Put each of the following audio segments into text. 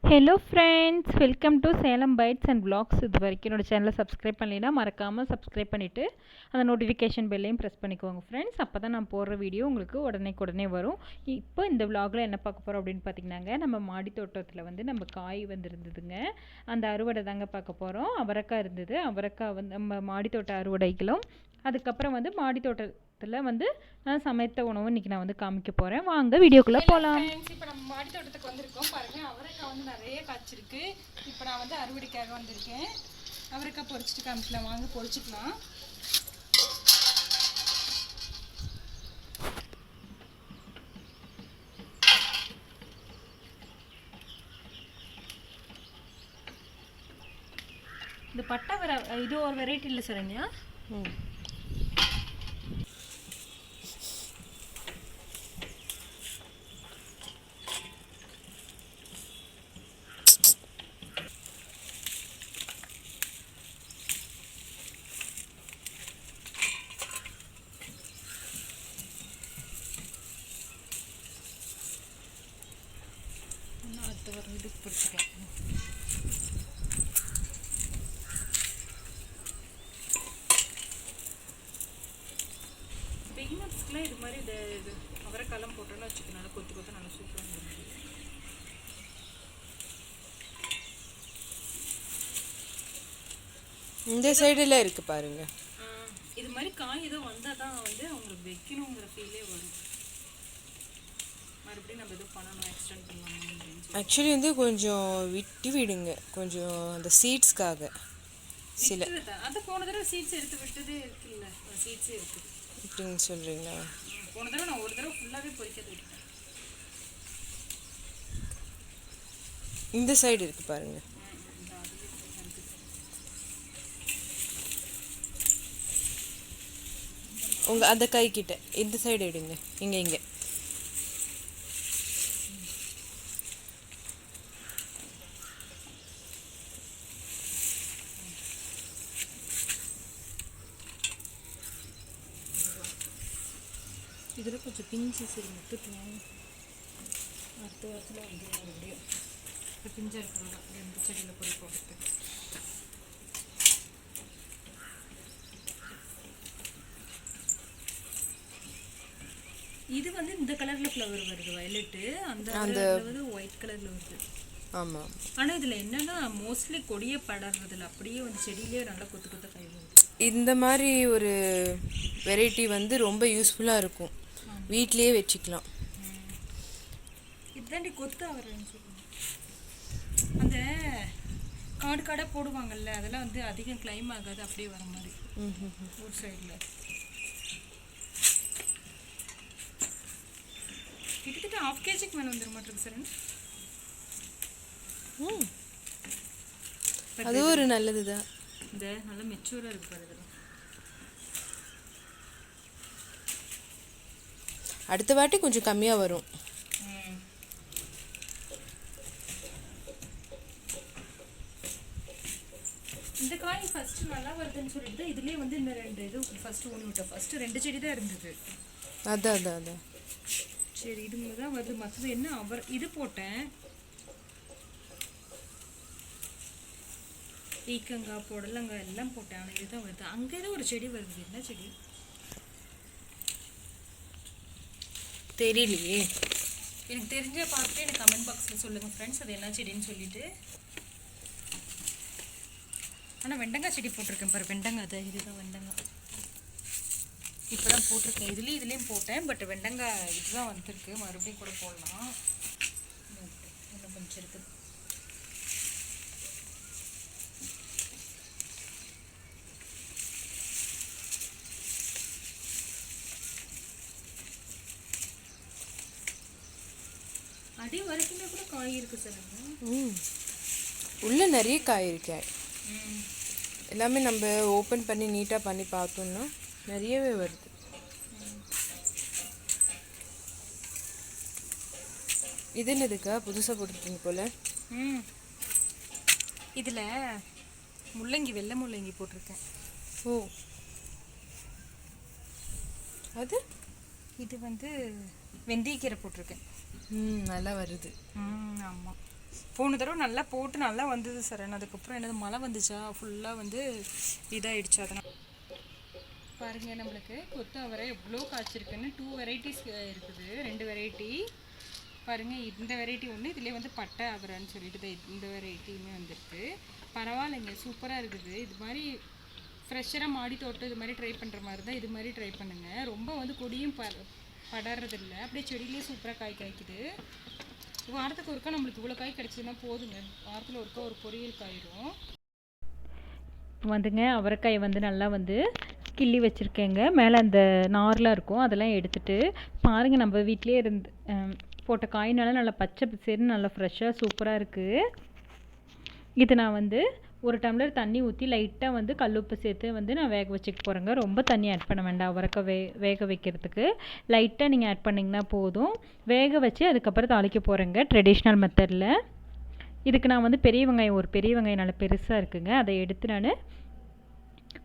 Hello friends, welcome to Salem bites and vlogs. இது வரைக்கும் என்னோட சேனலை சப்ஸ்கிரைப் பண்ணலைன்னா மறக்காமல் சப்ஸ்கிரைப் பண்ணிவிட்டு அந்த நோட்டிஃபிகேஷன் பெல்லையும் ப்ரெஸ் பண்ணிக்கோங்க ஃப்ரெண்ட்ஸ். அப்போ தான் நான் போடுற வீடியோ உங்களுக்கு உடனே வரும். இப்போ இந்த vlogல என்ன பார்க்க போகிறோம் அப்படின்னு பார்த்தீங்கன்னாங்க, நம்ம மாடி தோட்டத்தில் வந்து நம்ம காய் வந்துருந்ததுங்க. அந்த அறுவடை தாங்க பார்க்க போகிறோம். அவரைக்காய் இருந்தது. அவரைக்காய் வந்து நம்ம மாடி தோட்ட அறுவடைகளும், அதுக்கப்புறம் வந்து மாடி தோட்டத்தில் வந்து நான் சமைத்த உணவு இன்றைக்கி நான் வந்து காமிக்க போகிறேன். வாங்க வீடியோக்குள்ளே போகலாம். இப்போ நம்ம மாடி தோட்டத்துக்கு வந்திருக்கோம். பாருங்க, அவரைக்காய் வந்து நிறைய காய்ச்சிருக்கு. இப்போ நான் வந்து அறுவடைக்காக வந்திருக்கேன். அவரைக்காய் பொரிச்சிட்டு காமிக்கலாம், வாங்க பொரிச்சிக்கலாம். இந்த பட்டை இது ஒரு வெரைட்டி இல்லை சரண்யா? இதுக்கு பிடிச்சிக்கலாம். பிகினர்ஸ்க்குலாம் இது மாதிரி இது அவரைக்காலம் போட்டோன்னு வச்சுக்கணும். நல்லா கொத்து நல்லா சூப்பராக இருக்கும். இந்த சைடுல இருக்கு பாருங்க. இது மாதிரி காய் ஏதோ வந்தால் தான் வந்து அவங்களுக்கு வைக்கணுங்கிற ஃபீலே வரும். மறுபடியும் நம்ம எதுவும் பண்ணணும், எக்ஸ்டெண்ட் பண்ணலாம். ஆக்சுவலி வந்து கொஞ்சம் விட்டு விடுங்க, கொஞ்சம் அந்த சீட்ஸ்க்காக. சில அது போன தடவை சீட்ஸ் எடுத்து விட்டதே இருக்குல்ல, சீட்ஸே இருக்குது இப்படின்னு சொல்றீங்களா? போன தடவை நான் ஒரு தடவை ஃபுல்லாகவே பொரிக்கிறது விட்டேன். இந்த சைடு இருக்கு பாருங்க. உங்க அந்த கை கிட்ட இந்த சைடு எடுங்க. இங்க இதில் கொஞ்சம் பிஞ்சு சரி முட்டுக்கலாம். அடுத்த வாரத்தில் வந்து மறுபடியும் இப்போ பிஞ்சாக இருக்கிறதா ரெண்டு செடியில் பொறி போட்டு. இது வந்து இந்த கலரில் ஃப்ளவர் வருது, வயலட்டு. அந்த வந்து ஒயிட் கலரில் வருது. ஆமாம். ஆனால் இதில் என்னென்னா மோஸ்ட்லி கொடியே படர்றதில்ல, அப்படியே வந்து செடியிலே நல்லா கொத்து கை வருது. இந்த மாதிரி ஒரு வெரைட்டி வந்து ரொம்ப யூஸ்ஃபுல்லாக இருக்கும், வீட்லேயே வச்சுக்கலாம். இதுதாண்டி கொத்து அவரைன்னு சொல்லுவாங்க. அந்த காடாக போடுவாங்கல்ல, அதெல்லாம் வந்து அதிகம் கிளைம் ஆகாது, அப்படியே வர மாதிரி ஒரு சைடில். கிட்டத்தட்ட 1/2 kg மேலே வந்துட மாட்டேங்குது சார். அது ஒரு நல்லது தான். இந்த நல்லா மெச்சூராக இருக்கு பாரு. இதெல்லாம் அடுத்த வாட்டி கொஞ்சம் கம்மியாக வரும். இந்த காய் ஃபர்ஸ்ட் நல்லா வருதுன்னு சொல்லிட்டு இதுலேயே வந்து இந்த 2 இது ஃபர்ஸ்ட் ஊனி விட்டோம். ஃபர்ஸ்ட் 2 செடி தான் இருந்தது. அதான் சரி, இதுங்க தான் வருது. மற்றது என்ன இது போட்டேன், பீக்கங்காய் புடலங்காய் எல்லாம் போட்டேன். ஆனால் இதுதான் வருது. அங்கே ஏதோ ஒரு செடி வருது. என்ன செடி தெரியலையே. எனக்கு தெரிஞ்ச பார்த்துட்டு எனக்கு கமெண்ட் பாக்ஸில் சொல்லுங்கள் ஃப்ரெண்ட்ஸ், அது என்ன செடின்னு சொல்லிட்டு. ஆனால் வெண்டங்காய் செடி போட்டிருக்கேன் பாரு. வெண்டங்காய் தான், இதுதான் வெண்டங்காய். இப்போ தான் போட்டிருக்கேன். இதுலேயும் போட்டேன். பட் வெண்டங்காய் இதுதான் வந்துருக்கு. மறுபடியும் கூட போடலாம். இன்னும் கொஞ்சம் இருக்குது. அடி வரைக்குமே கூட காய் இருக்குது சார். உள்ள நிறைய காய் இருக்கு. எல்லாமே நம்ம ஓப்பன் பண்ணி நீட்டாக பண்ணி பார்த்தோம்னா நிறையவே வருது. இது என்னதுக்கா புதுசாக போட்டுருக்கீங்க போல? இதில் முள்ளங்கி, வெள்ளை முள்ளங்கி போட்டிருக்கேன். ஓ, அது இது வந்து வெந்தயக்கீரை போட்டிருக்கேன். நல்லா வருது. ஆமாம். போன தடவை நல்லா போட்டு நல்லா வந்தது சார். அதுக்கப்புறம் என்னது மழை வந்துச்சா ஃபுல்லாக வந்து இதாகிடுச்சு. அதனால் பாருங்கள், நம்மளுக்கு கொத்து அவரை எவ்வளோ காய்ச்சிருக்குன்னு 2 வெரைட்டிஸ் இருக்குது, 2 வெரைட்டி பாருங்கள். இந்த வெரைட்டி ஒன்று, இதிலே வந்து பட்டை அவரைன்னு சொல்லிட்டு இந்த வெரைட்டியுமே வந்துருக்கு. பரவாயில்லைங்க, சூப்பராக இருக்குது. இது மாதிரி ஃப்ரெஷ்ஷராக மாடி தோட்டம் இது மாதிரி ட்ரை பண்ணுற மாதிரி தான் இது மாதிரி ட்ரை பண்ணுங்கள். ரொம்ப வந்து கொடியும் படறதில்ல, அப்படியே செடியிலே சூப்பராக காய் காய்க்குது. வாரத்துக்கு ஒருக்கா நம்மளுக்கு இவ்வளோ காய் கிடச்சிதுன்னா போதுங்க. வாரத்தில் ஒருக்கா ஒரு பொரியல் காயிடும். வந்துங்க அவரைக்காய் வந்து நல்லா வந்து கிள்ளி வச்சுருக்கேங்க. மேலே அந்த நார்லாம் இருக்கும், அதெல்லாம் எடுத்துகிட்டு பாருங்கள். நம்ம வீட்டிலே இருந்து போட்ட காய்னால நல்லா பச்சை பசேர்னு நல்லா ஃப்ரெஷ்ஷாக சூப்பராக இருக்குது. இது நான் வந்து ஒரு டம்ளர் தண்ணி ஊற்றி லைட்டாக வந்து கல்லுப்பு சேர்த்து வந்து நான் வேக வச்சுக்க போகிறேங்க. ரொம்ப தண்ணி ஆட் பண்ண வேண்டாம். அவரைக்காய் வேக வைக்கிறதுக்கு லைட்டாக நீங்கள் ஆட் பண்ணிங்கன்னா போதும். வேக வச்சு அதுக்கப்புறம் தாளிக்க போகிறேங்க ட்ரெடிஷ்னல் மெத்தடில். இதுக்கு நான் வந்து பெரிய வெங்காயம், ஒரு பெரிய வெங்காயம் நல்லா பெருசாக இருக்குங்க, அதை எடுத்து நான்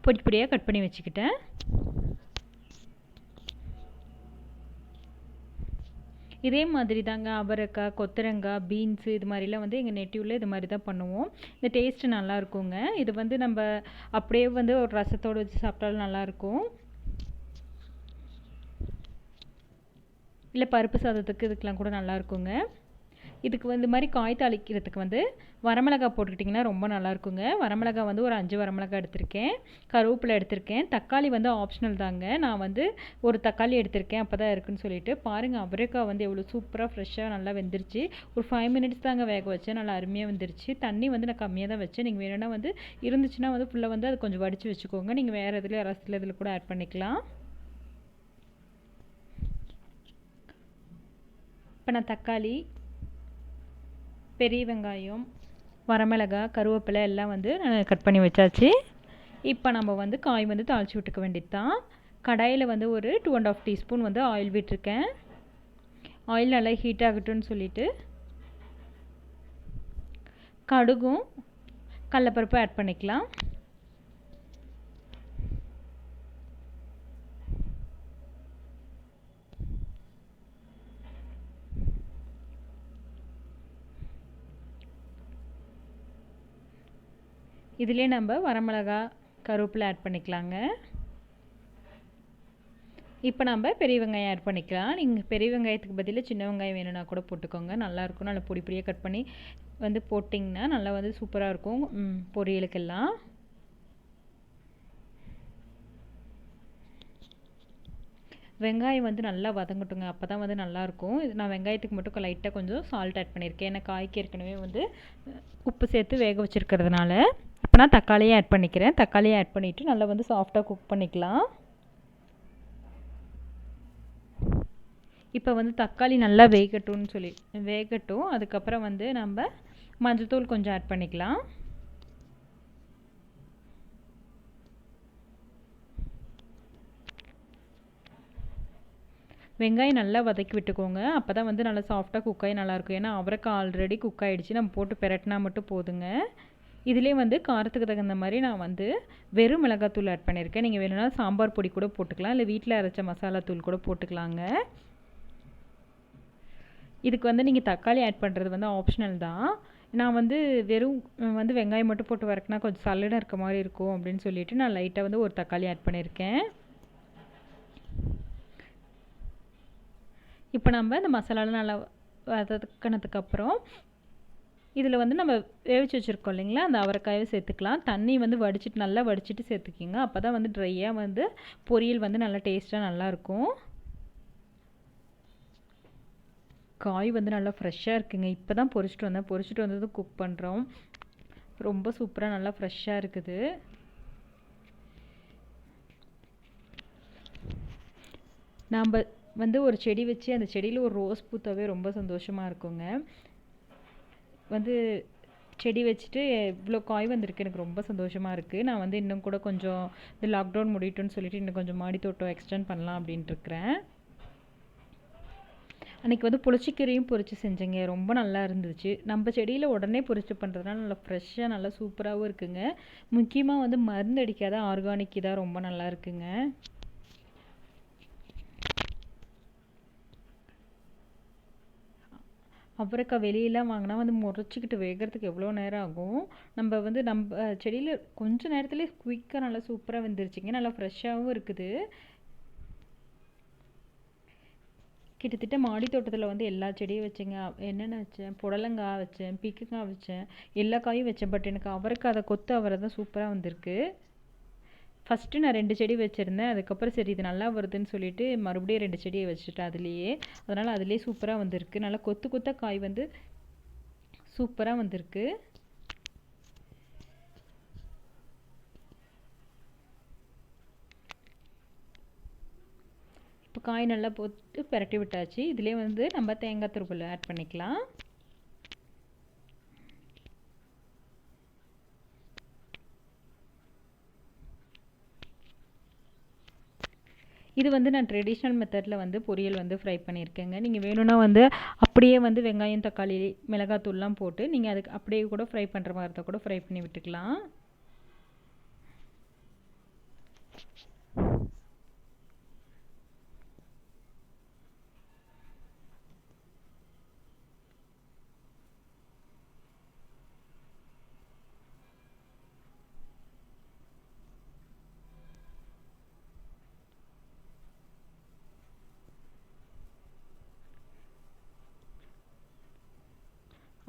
பொடி பொடியாக கட் பண்ணி வச்சுக்கிட்டேன். இதே மாதிரி தாங்க அவரைக்காய், கொத்தரங்காய், பீன்ஸு இது மாதிரிலாம் வந்து எங்கள் நெட்டிவில் இது மாதிரி தான் பண்ணுவோம். இந்த டேஸ்ட்டு நல்லா இருக்குங்க. இது வந்து நம்ம அப்படியே வந்து ஒரு ரசத்தோடு வச்சு சாப்பிட்டாலும் நல்லாயிருக்கும். இல்லை பருப்பு சாதத்துக்கு இதுக்கெலாம் கூட நல்லாயிருக்குங்க. இதுக்கு வந்து மாதிரி காய் தாளிக்கிறதுக்கு வந்து வரமிளகா போட்டுக்கிட்டிங்கன்னா ரொம்ப நல்லாயிருக்குங்க. வரமிளகா வந்து ஒரு 5 வரமிளகா எடுத்திருக்கேன், கருவேப்பிலை எடுத்திருக்கேன். தக்காளி வந்து ஆப்ஷனல் தாங்க, நான் வந்து ஒரு தக்காளி எடுத்திருக்கேன், அப்போ தான் இருக்குன்னு சொல்லிட்டு. பாருங்கள், அவரைக்காய் வந்து எவ்வளோ சூப்பராக ஃப்ரெஷ்ஷாக நல்லா வெந்துருச்சு. ஒரு 5 மினிட்ஸ் தாங்க வேக வச்சேன், நல்லா அருமையாக வெந்துருச்சு. தண்ணி வந்து நான் கம்மியாக தான் வச்சேன். நீங்கள் வேணும்னா வந்து இருந்துச்சுன்னா வந்து ஃபுல்லாக வந்து அது கொஞ்சம் வடித்து வச்சுக்கோங்க. நீங்கள் வேறு இதில் ரசத்தில் இதில் கூட ஆட் பண்ணிக்கலாம். இப்போ நான் தக்காளி, பெரிய வெங்காயம், வரமிளகாய், கருவேப்பிலை எல்லாம் வந்து நான் கட் பண்ணி வச்சாச்சு. இப்போ நம்ம வந்து காய் வந்து தாளித்து விட்டுக்க வேண்டியது தான். கடாயில் வந்து ஒரு 2.5 டீஸ்பூன் வந்து ஆயில் விட்டுருக்கேன். ஆயில் நல்லா ஹீட் ஆகட்டும்னு சொல்லிட்டு கடுகும் கடலைப்பருப்பும் ஆட் பண்ணிக்கலாம். இதிலே நம்ம வரமிளகா, கருவேப்பிலை ஆட் பண்ணிக்கலாங்க. இப்போ நம்ம பெரிய வெங்காயம் ஆட் பண்ணிக்கலாம். நீங்கள் பெரிய வெங்காயத்துக்கு பதிலாக சின்ன வெங்காயம் வேணும்னா கூட போட்டுக்கோங்க, நல்லாயிருக்கும். நல்லா பொடி பொடியாக கட் பண்ணி வந்து போட்டிங்கன்னா நல்லா வந்து சூப்பராக இருக்கும் பொரியலுக்கெல்லாம். வெங்காயம் வந்து நல்லா வதங்கட்டுங்க, அப்போ தான் வந்து நல்லாயிருக்கும். இது நான் வெங்காயத்துக்கு மட்டும் லைட்டாக கொஞ்சம் சால்ட் ஆட் பண்ணியிருக்கேன், ஏன்னா காய்க்கு ஏற்கனவே வந்து உப்பு சேர்த்து வேக வச்சுருக்கிறதுனால. இப்போ நான் தக்காளியை ஆட் பண்ணிக்கிறேன். தக்காளியை ஆட் பண்ணிவிட்டு நல்லா வந்து சாஃப்டாக குக் பண்ணிக்கலாம். இப்போ வந்து தக்காளி நல்லா வேகட்டும். அதுக்கப்புறம் வந்து நம்ம மஞ்சள்தூள் கொஞ்சம் ஆட் பண்ணிக்கலாம். வெங்காயம் நல்லா வதக்கி விட்டுக்கோங்க, அப்போ தான் வந்து நல்லா சாஃப்டாக குக் ஆகி நல்லாயிருக்கும். ஏன்னா அவரைக்காய் ஆல்ரெடி குக் ஆகிடுச்சு, நம்ம போட்டு பெரட்டினா மட்டும் போதுங்க. இதிலே வந்து காரத்துக்கு தகுந்த மாதிரி நான் வந்து வெறும் மிளகாத்தூள் ஆட் பண்ணியிருக்கேன். நீங்கள் வேணும்னா சாம்பார் பொடி கூட போட்டுக்கலாம், இல்லை வீட்டில் அரைச்ச மசாலா தூள் கூட போட்டுக்கலாங்க. இதுக்கு வந்து நீங்கள் தக்காளி ஆட் பண்ணுறது வந்து ஆப்ஷனல் தான். நான் வந்து வெறும் வந்து வெங்காயம் மட்டும் போட்டு வதக்கினா கொஞ்சம் சல்லடாக இருக்க மாதிரி இருக்கும் அப்படின்னு சொல்லிட்டு நான் லைட்டாக வந்து ஒரு தக்காளி ஆட் பண்ணியிருக்கேன். இப்போ நம்ம இந்த மசாலாலாம் நல்லா வதக்கினதுக்கப்புறம் இதில் வந்து நம்ம வேவிச்சு வச்சுருக்கோம் இல்லைங்களா, அந்த அவரைக்காயை சேர்த்துக்கலாம். தண்ணி வந்து நல்லா வடிச்சிட்டு சேர்த்துக்கிங்க, அப்போ தான் வந்து ட்ரையாக வந்து பொரியல் வந்து நல்லா டேஸ்ட்டாக நல்லாயிருக்கும். காய் வந்து நல்லா ஃப்ரெஷ்ஷாக இருக்குங்க. இப்போ தான் பொரிச்சிட்டு வந்தது குக் பண்ணுறோம். ரொம்ப சூப்பராக நல்லா ஃப்ரெஷ்ஷாக இருக்குது. நாம் வந்து ஒரு செடி வச்சு அந்த செடியில் ஒரு ரோஸ் பூத்தாவே ரொம்ப சந்தோஷமாக இருக்குங்க. வந்து செடி வச்சுட்டு இவ்வளோ காய் வந்திருக்கு, எனக்கு ரொம்ப சந்தோஷமாக இருக்குது. நான் வந்து இன்னும் கூட கொஞ்சம் இந்த லாக்டவுன் முடியட்டும்னு சொல்லிட்டு இன்னும் கொஞ்சம் மாடி தோட்டம் எக்ஸ்டெண்ட் பண்ணலாம் அப்படின்ட்டு இருக்கிறேன். அன்றைக்கி வந்து புளிச்சக்கீரையும் பொரித்து செஞ்சேங்க, ரொம்ப நல்லா இருந்துச்சு. நம்ம செடியில் உடனே பொரிச்சு பண்ணுறதுனால நல்லா ஃப்ரெஷ்ஷாக நல்லா சூப்பராகவும் இருக்குங்க. முக்கியமாக வந்து மருந்து அடிக்காத ஆர்கானிக் தான் ரொம்ப நல்லா இருக்குங்க. அவரைக்காய் வெளியெல்லாம் வாங்கினா வந்து முறைச்சிக்கிட்டு வேகிறதுக்கு எவ்வளோ நேரம் ஆகும். நம்ம வந்து நம்ம செடியில் கொஞ்சம் நேரத்துலேயே குயிக்காக நல்லா சூப்பராக வெந்துருச்சுங்க. நல்லா ஃப்ரெஷ்ஷாகவும் இருக்குது. கிட்டத்தட்ட மாடி தோட்டத்தில் வந்து எல்லா செடியும் வச்சேங்க. என்னென்ன வச்சேன், புடலங்காய் வச்சேன், பீக்கங்காய் வச்சேன், எல்லா காயும் வச்சேன். பட் எனக்கு அவரைக்காய் அதை கொத்து அவரை தான் சூப்பராக வந்திருக்கு. ஃபஸ்ட்டு நான் 2 செடி வச்சுருந்தேன். அதுக்கப்புறம் சரி இது நல்லா வருதுன்னு சொல்லிட்டு மறுபடியும் 2 செடியை வச்சுட்டேன் அதுலேயே. அதனால் அதுலேயே சூப்பராக வந்திருக்கு. நல்லா கொத்து கொத்தாக காய் வந்து சூப்பராக வந்திருக்கு. இப்போ காய் நல்லா போட்டு பிரட்டி விட்டாச்சு. இதிலே வந்து நம்ம தேங்காய் துருவல் ஆட் பண்ணிக்கலாம். இது வந்து நான் ட்ரெடிஷ்னல் மெத்தடில் வந்து பொரியல் வந்து ஃப்ரை பண்ணியிருக்கேங்க. நீங்கள் வேணும்னா வந்து அப்படியே வந்து வெங்காயம், தக்காளி, மிளகாத்தூள்லாம் போட்டு நீங்கள் அதுக்கு அப்படியே கூட ஃப்ரை பண்ணுற மாதிரி இருந்தால் கூட ஃப்ரை பண்ணி விட்டுக்கலாம்.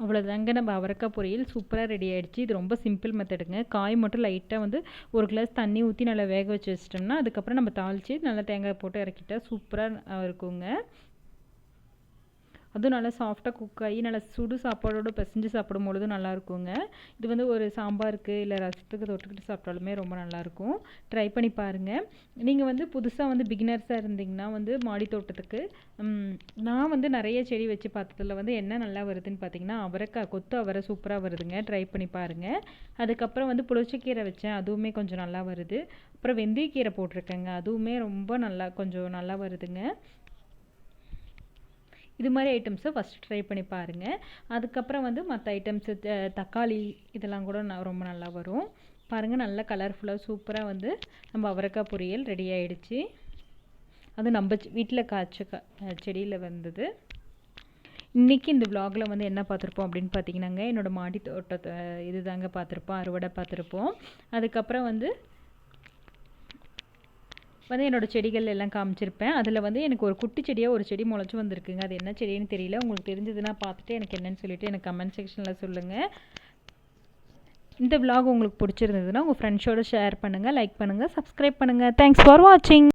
அவ்வளோதாங்க, நம்ம அவரைக்காய் பொரியல் சூப்பராக ரெடி ஆகிடுச்சு. இது ரொம்ப சிம்பிள் மெத்தடுங்க. காய் மட்டும் லைட்டாக வந்து ஒரு கிளாஸ் தண்ணி ஊற்றி நல்லா வேக வச்சு வச்சிட்டோம்னா அதுக்கப்புறம் நம்ம தாளித்து நல்லா தேங்காய் போட்டு இறக்கிட்டா சூப்பராக இருக்குங்க. அதுவும் நல்லா சாஃப்டாக குக் ஆகி நல்லா சுடு சாப்பாடோடு பிசைஞ்சு சாப்பிடும் பொழுதும் நல்லா இருக்குங்க. இது வந்து ஒரு சாம்பாருக்கு இல்லை ரசத்துக்கு தொட்டுக்கிட்டு சாப்பிட்டாலுமே ரொம்ப நல்லாயிருக்கும். ட்ரை பண்ணி பாருங்கள். நீங்கள் வந்து புதுசாக வந்து பிகினர்ஸாக இருந்தீங்கன்னா வந்து மாடி தோட்டத்துக்கு நான் வந்து நிறைய செடி வச்சு பார்த்ததில் வந்து என்ன நல்லா வருதுன்னு பார்த்தீங்கன்னா அவரைக்காய் கொத்து அவரை சூப்பராக வருதுங்க. ட்ரை பண்ணி பாருங்கள். அதுக்கப்புறம் வந்து புளிச்சக்கீரை வச்சேன், அதுவுமே கொஞ்சம் நல்லா வருது. அப்புறம் வெந்தயக்கீரை போட்டிருக்கேங்க, அதுவுமே ரொம்ப நல்லா கொஞ்சம் நல்லா வருதுங்க. இது மாதிரி ஐட்டம்ஸை ஃபஸ்ட்டு ட்ரை பண்ணி பாருங்கள். அதுக்கப்புறம் வந்து மற்ற ஐட்டம்ஸு தக்காளி இதெல்லாம் கூட ரொம்ப நல்லா வரும். பாருங்கள், நல்லா கலர்ஃபுல்லாக சூப்பராக வந்து நம்ம அவரைக்காய் பொரியல் ரெடி ஆகிடுச்சு. அது நம்ம வீட்டில் காய்ச்ச செடியில் வந்தது. இன்றைக்கி இந்த விலாகில் வந்து என்ன பார்த்துருப்போம் அப்படின்னு பார்த்தீங்கன்னாங்க, என்னோடய மாடி தோட்டத்தை இது தாங்க பார்த்துருப்போம், அறுவடை பார்த்துருப்போம். அதுக்கப்புறம் வந்து என்னோடய செடிகள் எல்லாம் காமிச்சிருப்பேன். அதில் வந்து எனக்கு ஒரு குட்டி செடியாக ஒரு செடி முளைச்சி வந்திருக்குங்க. அது என்ன செடின்னு தெரியல. உங்களுக்கு தெரிஞ்சதுன்னா பார்த்துட்டு எனக்கு என்னன்னு சொல்லிவிட்டு எனக்கு கமெண்ட் செக்ஷனில் சொல்லுங்கள். இந்த விலாக் உங்களுக்கு பிடிச்சிருந்ததுன்னா உங்கள் ஃப்ரெண்ட்ஸோடு ஷேர் பண்ணுங்கள், லைக் பண்ணுங்கள், சப்ஸ்கிரைப் பண்ணுங்கள். தேங்க்ஸ் ஃபார் வாட்சிங்.